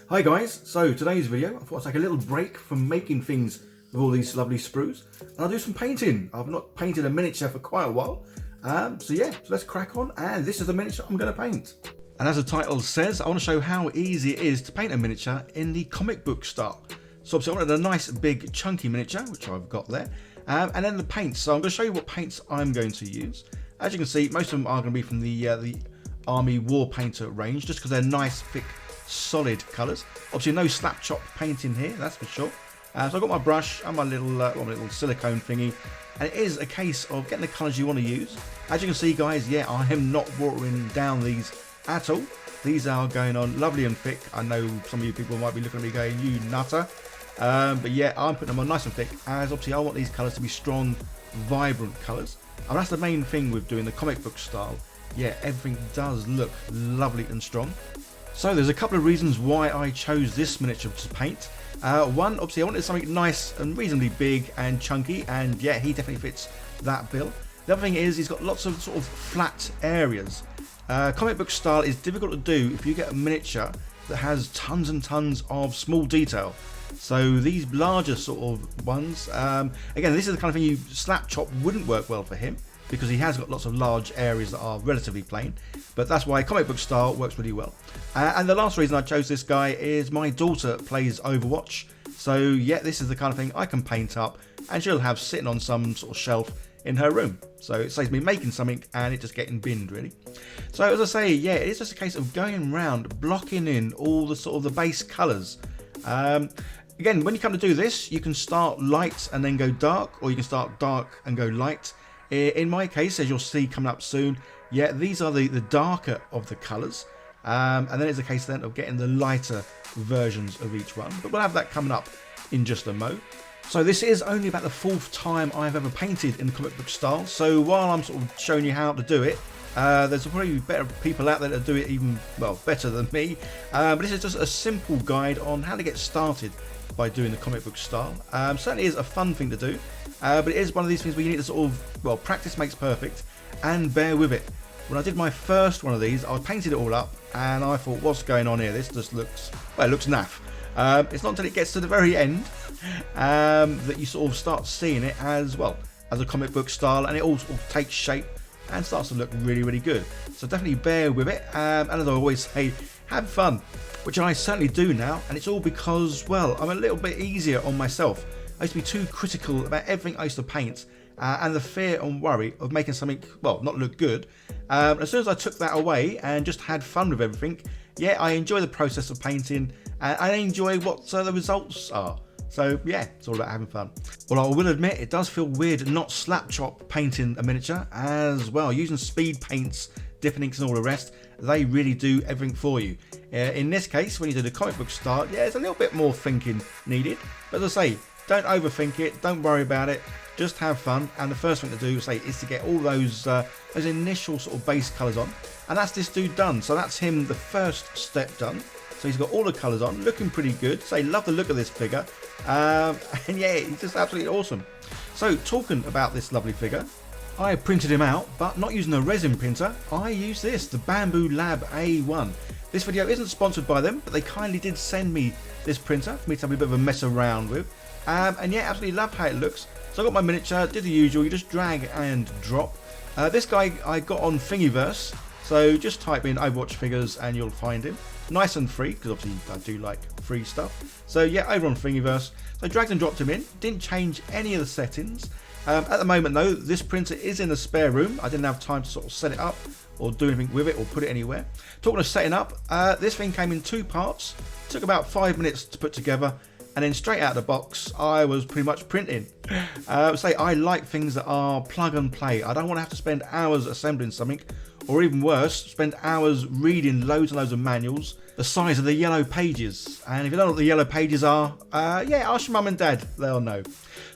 Hi guys, so today's video, I thought I'd take a little break from making things with all these lovely sprues and I'll do some painting. I've not painted a miniature for quite a while, so let's crack on, and this is the miniature I'm going to paint. And as the title says, I want to show how easy it is to paint a miniature in the comic book style. So obviously I wanted a nice big chunky miniature, which I've got there, and then the paints. So I'm going to show you what paints I'm going to use. As you can see, most of them are going to be from the Army War Painter range, just because they're nice, thick, solid colours. Obviously no slapchop paint in here, that's for sure. So I've got my brush and my little silicone thingy, and it is a case of getting the colours you want to use. As you can see guys, yeah, I am not watering down these at all. These are going on lovely and thick. I know some of you people might be looking at me going, you nutter. But yeah, I'm putting them on nice and thick, as obviously I want these colours to be strong, vibrant colours. And that's the main thing with doing the comic book style. Yeah, everything does look lovely and strong. So there's a couple of reasons why I chose this miniature to paint. One, obviously I wanted something nice and reasonably big and chunky, and yeah, he definitely fits that bill. The other thing is he's got lots of sort of flat areas. Comic book style is difficult to do if you get a miniature that has tons and tons of small detail. So these larger sort of ones, again, this is the kind of thing slapchop wouldn't work well for him, because he has got lots of large areas that are relatively plain, but that's why comic book style works really well. And the last reason I chose this guy is my daughter plays Overwatch, so yeah, this is the kind of thing I can paint up and she'll have sitting on some sort of shelf in her room. So it saves me making something and it just getting binned really. So as I say, yeah, it's just a case of going around blocking in all the sort of the base colours. Again, when you come to do this, you can start light and then go dark, or you can start dark and go light. In my case, as you'll see coming up soon, yeah, these are the darker of the colours, and then it's a case then of getting the lighter versions of each one, but we'll have that coming up in just a mo. So this is only about the 4th time I've ever painted in the comic book style, so while I'm sort of showing you how to do it, there's probably better people out there that do it even, well, better than me, but this is just a simple guide on how to get started by doing the comic book style. Certainly is a fun thing to do, but it is one of these things where you need to sort of, well, practice makes perfect, and bear with it. When I did my first one of these, I painted it all up and I thought, what's going on here? This just looks, well, it looks naff. It's not until it gets to the very end that you sort of start seeing it as, well, as a comic book style, and it all sort of takes shape and starts to look really, really good. So definitely bear with it, and as I always say, have fun, which I certainly do now, and it's all because, well, I'm a little bit easier on myself. I used to be too critical about everything I used to paint, and the fear and worry of making something, well, not look good. As soon as I took that away and just had fun with everything, yeah, I enjoy the process of painting, and I enjoy what the results are. So yeah, it's all about having fun. Well, I will admit it does feel weird not slapchop painting a miniature as well. Using speed paints, dipping inks and all the rest, they really do everything for you. In this case, when you do the comic book style, yeah, it's a little bit more thinking needed. But as I say, don't overthink it, don't worry about it, just have fun. And the first thing to do, say, is to get all those initial sort of base colours on. And that's this dude done. So that's him, the first step done. So he's got all the colours on, looking pretty good. So love the look of this figure. And yeah, he's just absolutely awesome. So talking about this lovely figure, I printed him out, but not using a resin printer. I use this, the Bambu Lab A1. This video isn't sponsored by them, but they kindly did send me this printer for me to have a bit of a mess around with. And yeah, absolutely love how it looks. So I got my miniature, did the usual, you just drag and drop. This guy I got on Thingiverse, so just type in Overwatch figures and you'll find him. Nice and free, because obviously I do like free stuff. So yeah, over on Thingiverse. So I dragged and dropped him in, didn't change any of the settings. At the moment though, this printer is in a spare room. I didn't have time to sort of set it up or do anything with it or put it anywhere. Talking of setting up, this thing came in 2 parts. Took about 5 minutes to put together, and then straight out of the box I was pretty much printing. I like things that are plug and play. I don't want to have to spend hours assembling something, or even worse, spend hours reading loads and loads of manuals the size of the yellow pages. And if you don't know what the yellow pages are, yeah, ask your mum and dad, they'll know.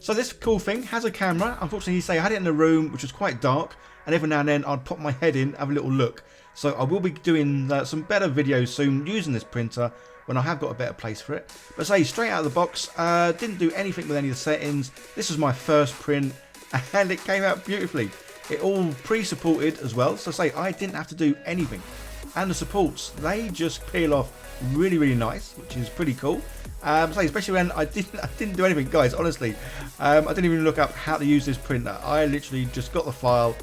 So this cool thing has a camera. Unfortunately, I had it in the room, which was quite dark, and every now and then I'd pop my head in, have a little look. So I will be doing some better videos soon using this printer when I have got a better place for it. But say, straight out of the box, didn't do anything with any of the settings. This was my first print, and it came out beautifully. It all pre-supported as well, so say I didn't have to do anything. and the supports, they just peel off really nice, which is pretty cool. So especially when I didn't do anything, guys, honestly. I didn't even look up how to use this printer. I literally just got the file,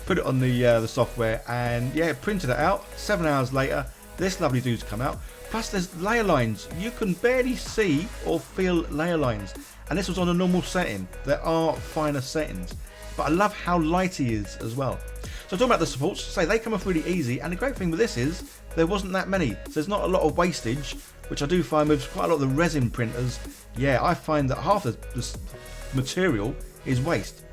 put it on the software, and yeah, printed it out. 7 hours later, this lovely dude's come out. Plus there's layer lines. You can barely see or feel layer lines, and this was on a normal setting. There are finer settings, but I love how light he is as well. So talking about the supports, say they come off really easy, and the great thing with this is there wasn't that many, so there's not a lot of wastage, which I do find with quite a lot of the resin printers. Yeah, I find that half the material is waste.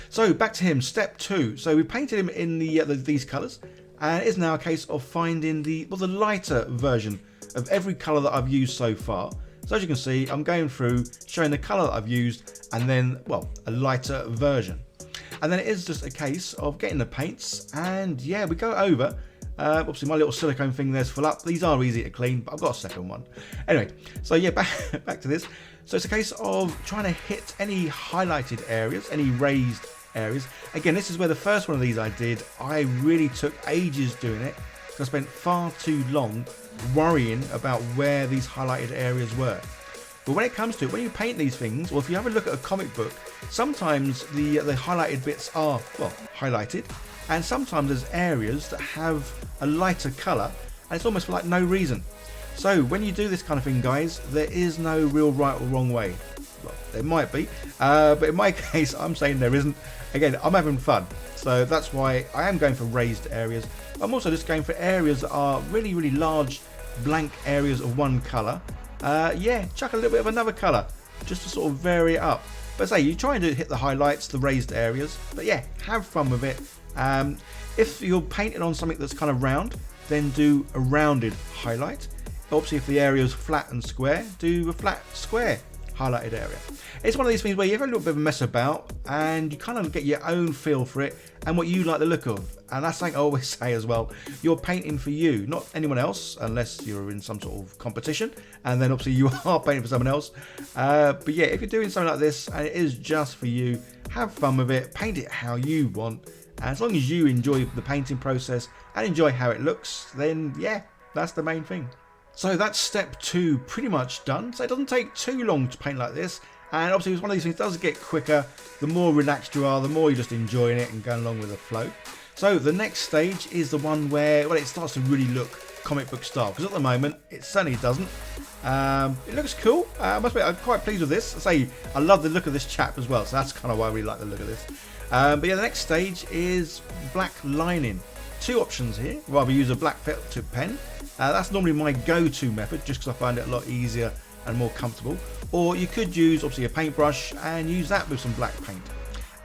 So back to him, step 2. So we painted him in these colours, and it is now a case of finding the lighter version of every colour that I've used so far. So as you can see, I'm going through showing the colour that I've used, and then, well, a lighter version. And then it is just a case of getting the paints, and yeah, we go over. Obviously my little silicone thing there's full up. These are easy to clean, but I've got a second one. Anyway, so yeah, back to this. So it's a case of trying to hit any highlighted areas, any raised areas. Again, this is where the first one of these I did, I really took ages doing it, because I spent far too long worrying about where these highlighted areas were. But when it comes to it, when you paint these things, or if you have a look at a comic book, sometimes the highlighted bits are, well, highlighted, and sometimes there's areas that have a lighter colour, and it's almost for like no reason. So when you do this kind of thing, guys, there is no real right or wrong way. Well, there might be, but in my case, I'm saying there isn't. Again, I'm having fun, so that's why I am going for raised areas. I'm also just going for areas that are really large, blank areas of one colour. Yeah, chuck a little bit of another colour, just to sort of vary it up. But say, you try and hit the highlights, the raised areas, but yeah, have fun with it. If you're painting on something that's kind of round, then do a rounded highlight. Obviously, if the area is flat and square, do a flat square highlighted area. It's one of these things where you have a little bit of a mess about, and you kind of get your own feel for it and what you like the look of. And that's like I always say as well, you're painting for you, not anyone else, unless you're in some sort of competition, and then obviously you are painting for someone else. But yeah, if you're doing something like this and it is just for you, have fun with it, paint it how you want. And as long as you enjoy the painting process and enjoy how it looks, then yeah, that's the main thing. So that's step 2 pretty much done. So it doesn't take too long to paint like this. And obviously it's one of these things that does get quicker. The more relaxed you are, the more you're just enjoying it and going along with the flow. So the next stage is the one where, well, it starts to really look comic book style. Because at the moment, it certainly doesn't. It looks cool. I must admit, I'm quite pleased with this. I love the look of this chap as well. So that's kind of why I really like the look of this. But yeah, the next stage is black lining. 2 options here. We'll either use a black felt tip pen. That's normally my go-to method, just because I find it a lot easier and more comfortable. Or you could use obviously a paintbrush and use that with some black paint.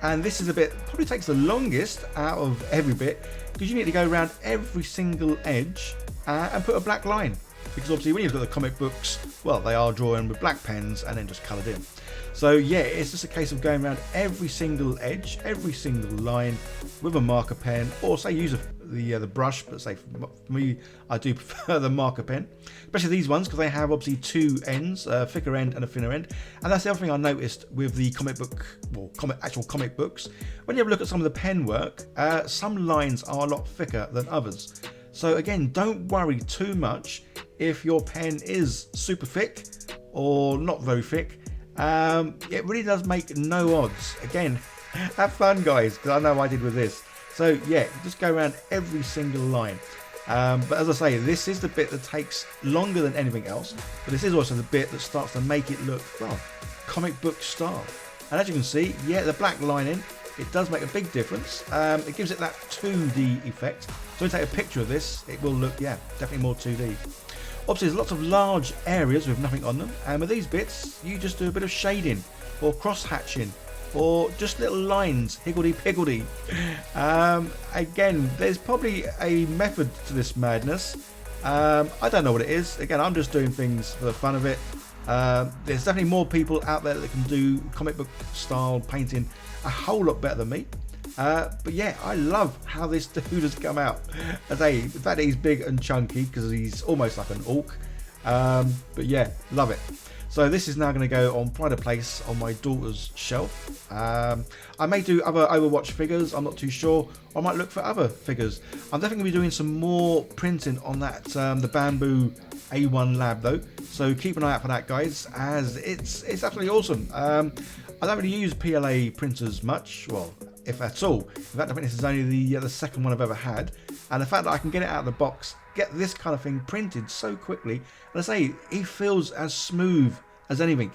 And this is a bit, probably takes the longest out of every bit, because you need to go around every single edge and put a black line. Because obviously when you've got the comic books, well, they are drawn with black pens and then just coloured in. So yeah, it's just a case of going around every single edge, every single line with a marker pen, or say use the brush, but say for me, I do prefer the marker pen, especially these ones because they have obviously 2 ends, a thicker end and a thinner end. And that's the other thing I noticed with the comic book, well, actual comic books. When you have a look at some of the pen work, some lines are a lot thicker than others. So again, don't worry too much if your pen is super thick or not very thick. It really does make no odds. Again, have fun, guys, because I know I did with this. So yeah, just go around every single line. But as I say, this is the bit that takes longer than anything else, but this is also the bit that starts to make it look, well, comic book style. And as you can see, yeah, the black lining, it does make a big difference. It gives it that 2D effect. So when you take a picture of this, it will look, yeah, definitely more 2D. Obviously, there's lots of large areas with nothing on them, and with these bits, you just do a bit of shading, or cross-hatching, or just little lines, higgledy-piggledy. Again, there's probably a method to this madness. I don't know what it is. Again, I'm just doing things for the fun of it. There's definitely more people out there that can do comic book style painting a whole lot better than me. But yeah, I love how this dude has come out. I say, in fact, he's big and chunky because he's almost like an orc. But yeah, love it. So this is now going to go on pride of place on my daughter's shelf. I may do other Overwatch figures, I'm not too sure. I might look for other figures. I'm definitely going to be doing some more printing on that the Bambu A1 Lab though. So keep an eye out for that, guys, as it's absolutely awesome. I don't really use PLA printers much, well, if at all. In fact, I think this is only the second one I've ever had. And the fact that I can get it out of the box, get this kind of thing printed so quickly, and I say, it feels as smooth as anything.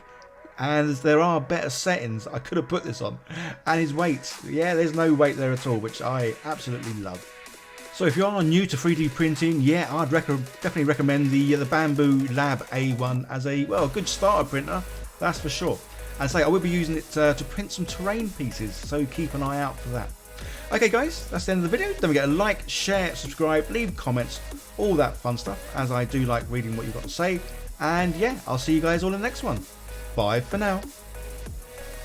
And there are better settings I could have put this on. And his weight, yeah, there's no weight there at all, which I absolutely love. So if you are new to 3D printing, yeah, I'd definitely recommend the Bambu Lab A1 as a, well, a good starter printer, that's for sure. And say I will be using it to print some terrain pieces, so keep an eye out for that. Okay guys, that's the end of the video. Don't forget to like, share, subscribe, leave comments, all that fun stuff, as I do like reading what you've got to say. And yeah, I'll see you guys all in the next one. Bye for now.